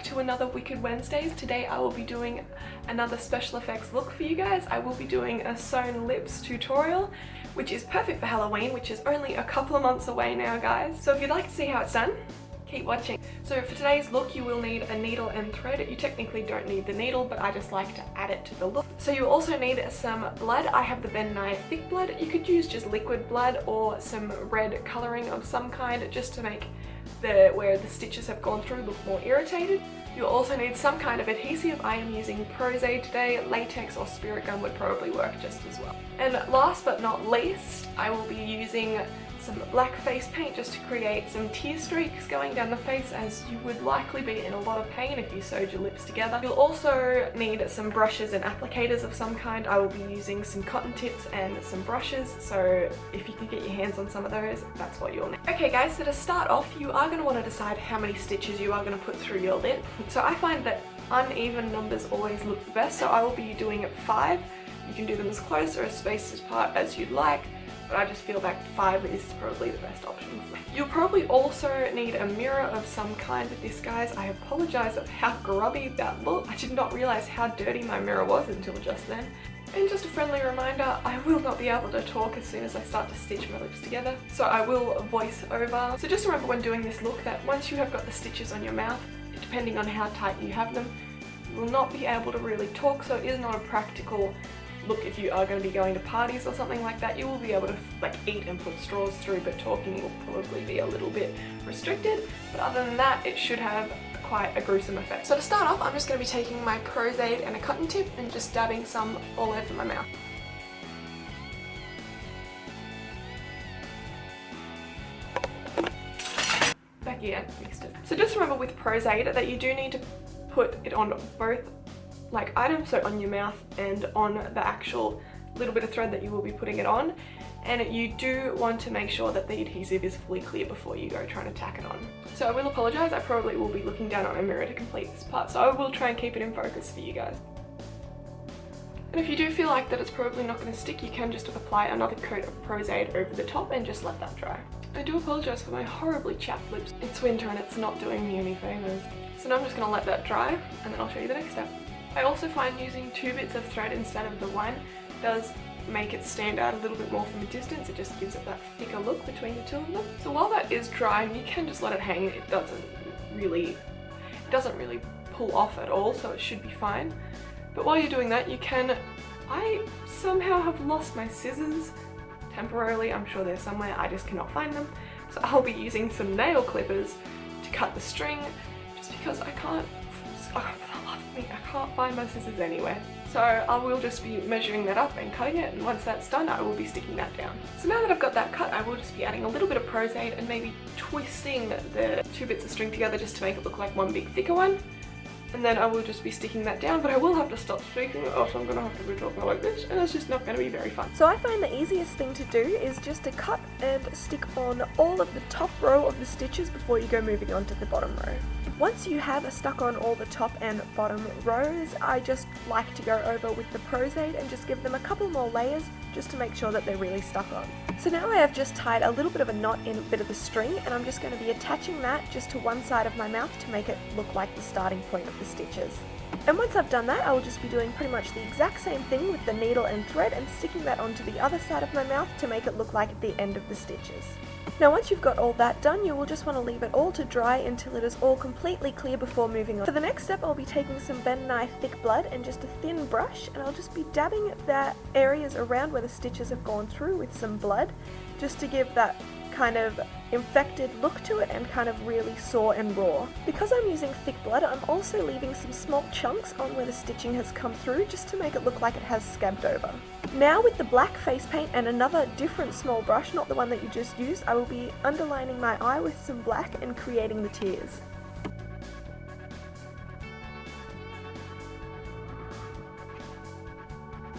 back to another Wicked Wednesdays. Today I will be doing another special effects look for you guys. I will be doing a sewn lips tutorial, which is perfect for Halloween, which is only a couple of months away now, guys. So if you'd like to see how it's done, keep watching. So for today's look, you will need a needle and thread. You technically don't need the needle, but I just like to add it to the look. So you also need some blood. I have the Ben Nye thick blood. You could use just liquid blood or some red colouring of some kind just to make where the stitches have gone through look more irritated. You'll also need some kind of adhesive. I am using Prozade today. Latex or spirit gum would probably work just as well. And last but not least, I will be using some black face paint just to create some tear streaks going down the face, as you would likely be in a lot of pain if you sewed your lips together. You'll also need some brushes and applicators of some kind. I will be using some cotton tips and some brushes, so if you can get your hands on some of those, that's what you'll need. Okay guys, so to start off, you are going to want to decide how many stitches you are going to put through your lip. So I find that uneven numbers always look the best, so I will be doing 5. You can do them as close or as spaced apart as you'd like, but I just feel like 5 is probably the best option. You'll probably also need a mirror of some kind with this, guys. I apologise of how grubby that looked. I did not realise how dirty my mirror was until just then. And just a friendly reminder, I will not be able to talk as soon as I start to stitch my lips together, so I will voice over. So just remember when doing this look that once you have got the stitches on your mouth, depending on how tight you have them, you will not be able to really talk, so it is not a practical look if you are going to be going to parties or something like that. You will be able to like eat and put straws through, but talking will probably be a little bit restricted. But other than that, it should have quite a gruesome effect. So to start off, I'm just going to be taking my Prozade and a cotton tip and just dabbing some all over my mouth. Back again, mixed it. So just remember with Prozade that you do need to put it on both like items, so on your mouth and on the actual little bit of thread that you will be putting it on, and you do want to make sure that the adhesive is fully clear before you go trying to tack it on. So I will apologise, I probably will be looking down at my mirror to complete this part, so I will try and keep it in focus for you guys. And if you do feel like that it's probably not going to stick, you can just apply another coat of Prozade over the top and just let that dry. I do apologise for my horribly chapped lips. It's winter and it's not doing me any favours. So now I'm just going to let that dry and then I'll show you the next step. I also find using 2 bits of thread instead of the 1 does make it stand out a little bit more from a distance. It just gives it that thicker look between the two of them. So while that is drying, you can just let it hang. It doesn't really pull off at all, so it should be fine. But while you're doing that, you can, I somehow have lost my scissors temporarily. I'm sure they're somewhere, I just cannot find them. So I'll be using some nail clippers to cut the string, just because I can't find my scissors anywhere. So I will just be measuring that up and cutting it, and once that's done I will be sticking that down. So now that I've got that cut, I will just be adding a little bit of Prozade and maybe twisting the 2 bits of string together just to make it look like one big thicker one. And then I will just be sticking that down, but I will have to stop speaking or else I'm going to have to be talking like this, and it's just not going to be very fun. So I find the easiest thing to do is just to cut and stick on all of the top row of the stitches before you go moving on to the bottom row. Once you have stuck on all the top and bottom rows, I just like to go over with the Prozade and just give them a couple more layers just to make sure that they're really stuck on. So now I have just tied a little bit of a knot in a bit of the string, and I'm just going to be attaching that just to one side of my mouth to make it look like the starting point of the stitches. And once I've done that, I will just be doing pretty much the exact same thing with the needle and thread and sticking that onto the other side of my mouth to make it look like the end of the stitches. Now once you've got all that done, you will just want to leave it all to dry until it is all completely clear before moving on. For the next step, I'll be taking some Ben Nye thick blood and just a thin brush, and I'll just be dabbing the areas around where the stitches have gone through with some blood, just to give that kind of infected look to it and kind of really sore and raw. Because I'm using thick blood, I'm also leaving some small chunks on where the stitching has come through just to make it look like it has scabbed over. Now with the black face paint and another different small brush, not the one that you just used, I will be underlining my eye with some black and creating the tears.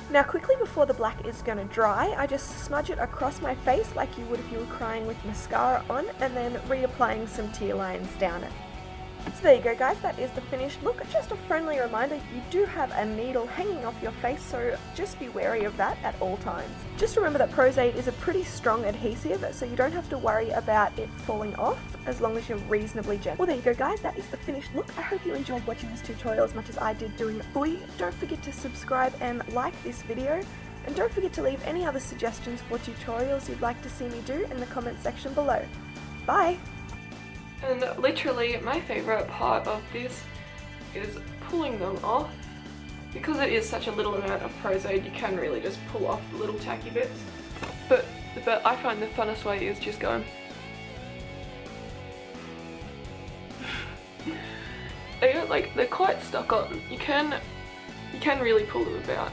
Now quickly before the black is going to dry, I just smudge it across my face like you would if you were crying with mascara on, and then reapplying some tear lines down it. So there you go guys, that is the finished look. Just a friendly reminder, you do have a needle hanging off your face, so just be wary of that at all times. Just remember that Prozade is a pretty strong adhesive, so you don't have to worry about it falling off as long as you're reasonably gentle. Well there you go guys, that is the finished look. I hope you enjoyed watching this tutorial as much as I did doing it for you. Don't forget to subscribe and like this video. And don't forget to leave any other suggestions for tutorials you'd like to see me do in the comment section below. Bye! And literally my favourite part of this is pulling them off. Because it is such a little amount of Prozade, you can really just pull off the little tacky bits. But I find the funnest way is just going. They're quite stuck on. You can really pull them about.